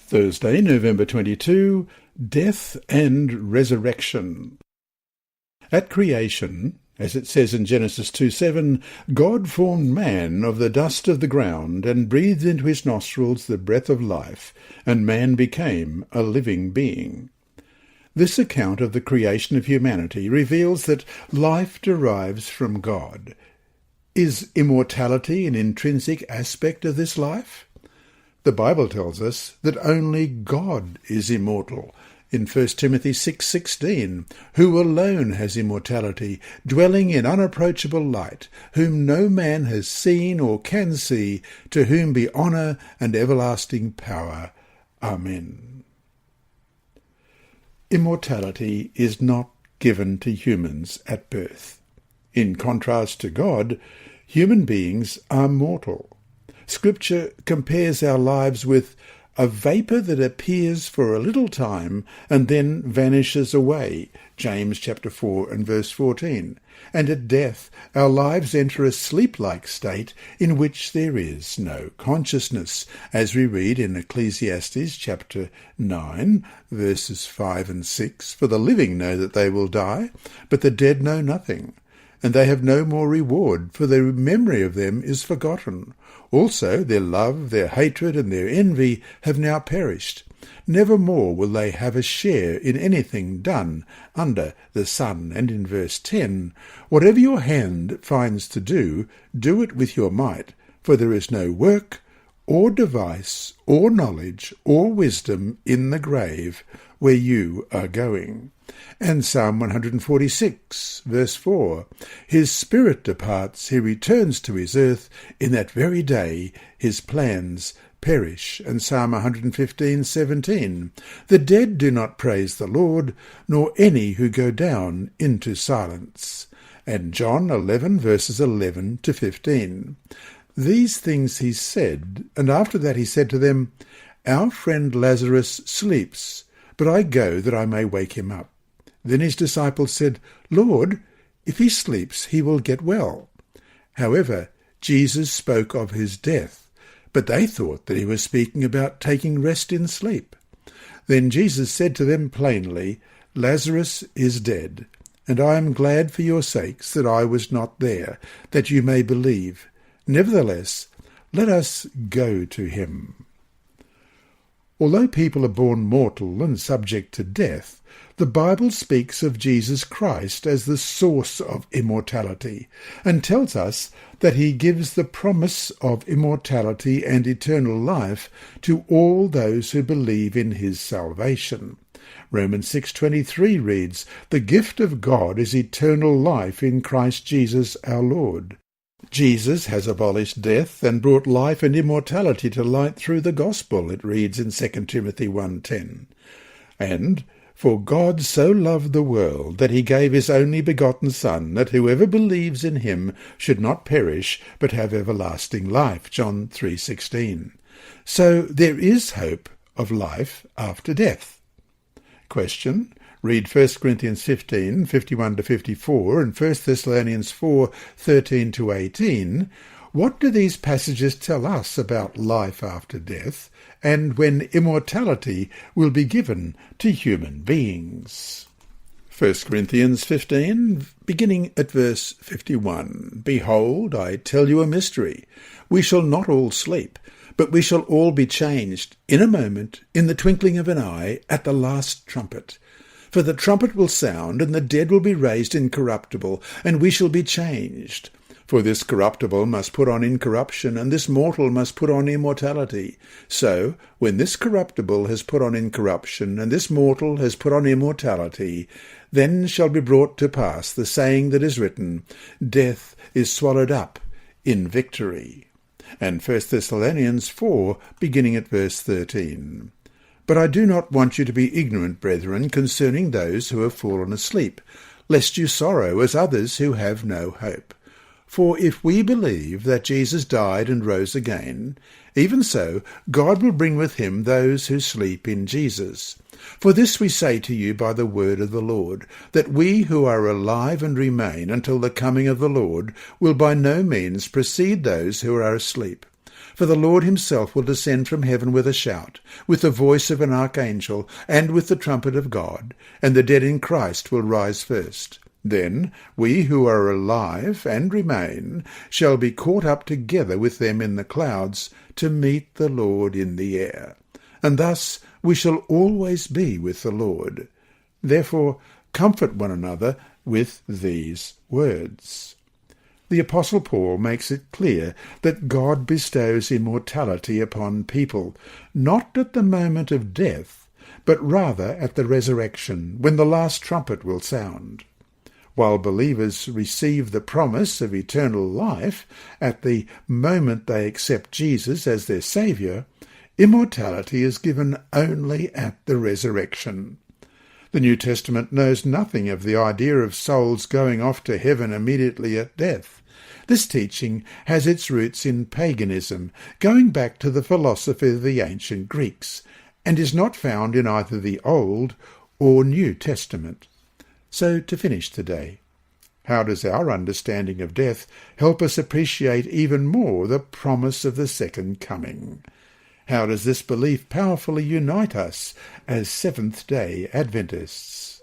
Thursday, November 22, Death and Resurrection. At creation, as it says in Genesis 2:7, God formed man of the dust of the ground and breathed into his nostrils the breath of life, and man became a living being. This account of the creation of humanity reveals that life derives from God. Is immortality an intrinsic aspect of this life? The Bible tells us that only God is immortal. In 1 Timothy 6:16, who alone has immortality, dwelling in unapproachable light, whom no man has seen or can see, to whom be honour and everlasting power. Amen. Immortality is not given to humans at birth. In contrast to God, human beings are mortal. Scripture compares our lives with a vapour that appears for a little time and then vanishes away, James chapter 4 and verse 14. And at death our lives enter a sleep-like state in which there is no consciousness, as we read in Ecclesiastes chapter 9, verses 5 and 6, For the living know that they will die, but the dead know nothing, and they have no more reward, for the memory of them is forgotten. Also their love, their hatred, and their envy have now perished. Never more will they have a share in anything done under the sun. And in verse 10, Whatever your hand finds to do, do it with your might, for there is no work, or device, or knowledge, or wisdom in the grave where you are going. And Psalm 146, verse 4, His spirit departs, he returns to his earth, in that very day his plans perish. And Psalm 115:17, The dead do not praise the Lord, nor any who go down into silence. And John 11, verses 11 to 15. These things he said, and after that he said to them, Our friend Lazarus sleeps, but I go that I may wake him up. Then his disciples said, Lord, if he sleeps, he will get well. However, Jesus spoke of his death, but they thought that he was speaking about taking rest in sleep. Then Jesus said to them plainly, Lazarus is dead, and I am glad for your sakes that I was not there, that you may believe. Nevertheless, let us go to him. Although people are born mortal and subject to death, the Bible speaks of Jesus Christ as the source of immortality, and tells us that he gives the promise of immortality and eternal life to all those who believe in his salvation. Romans 6:23 reads, The gift of God is eternal life in Christ Jesus our Lord. Jesus has abolished death and brought life and immortality to light through the gospel, it reads in 2 Timothy 1:10. And, For God so loved the world that he gave his only begotten Son, that whoever believes in him should not perish, but have everlasting life, John 3:16. So there is hope of life after death. Question. Read 1 Corinthians 15, 51-54, and 1 Thessalonians 4, 13-18. What do these passages tell us about life after death, and when immortality will be given to human beings? 1 Corinthians 15, beginning at verse 51. Behold, I tell you a mystery. We shall not all sleep, but we shall all be changed, in a moment, in the twinkling of an eye, at the last trumpet. For the trumpet will sound, and the dead will be raised incorruptible, and we shall be changed. For this corruptible must put on incorruption, and this mortal must put on immortality. So, when this corruptible has put on incorruption, and this mortal has put on immortality, then shall be brought to pass the saying that is written, Death is swallowed up in victory. And 1 Thessalonians 4, beginning at verse 13. But I do not want you to be ignorant, brethren, concerning those who have fallen asleep, lest you sorrow as others who have no hope. For if we believe that Jesus died and rose again, even so God will bring with him those who sleep in Jesus. For this we say to you by the word of the Lord, that we who are alive and remain until the coming of the Lord will by no means precede those who are asleep. For the Lord himself will descend from heaven with a shout, with the voice of an archangel, and with the trumpet of God, and the dead in Christ will rise first. Then we who are alive and remain shall be caught up together with them in the clouds to meet the Lord in the air. And thus we shall always be with the Lord. Therefore comfort one another with these words. The Apostle Paul makes it clear that God bestows immortality upon people, not at the moment of death, but rather at the resurrection, when the last trumpet will sound. While believers receive the promise of eternal life at the moment they accept Jesus as their Saviour, immortality is given only at the resurrection. The New Testament knows nothing of the idea of souls going off to heaven immediately at death. This teaching has its roots in paganism, going back to the philosophy of the ancient Greeks, and is not found in either the Old or New Testament. So to finish today, how does our understanding of death help us appreciate even more the promise of the second coming? How does this belief powerfully unite us as Seventh-day Adventists?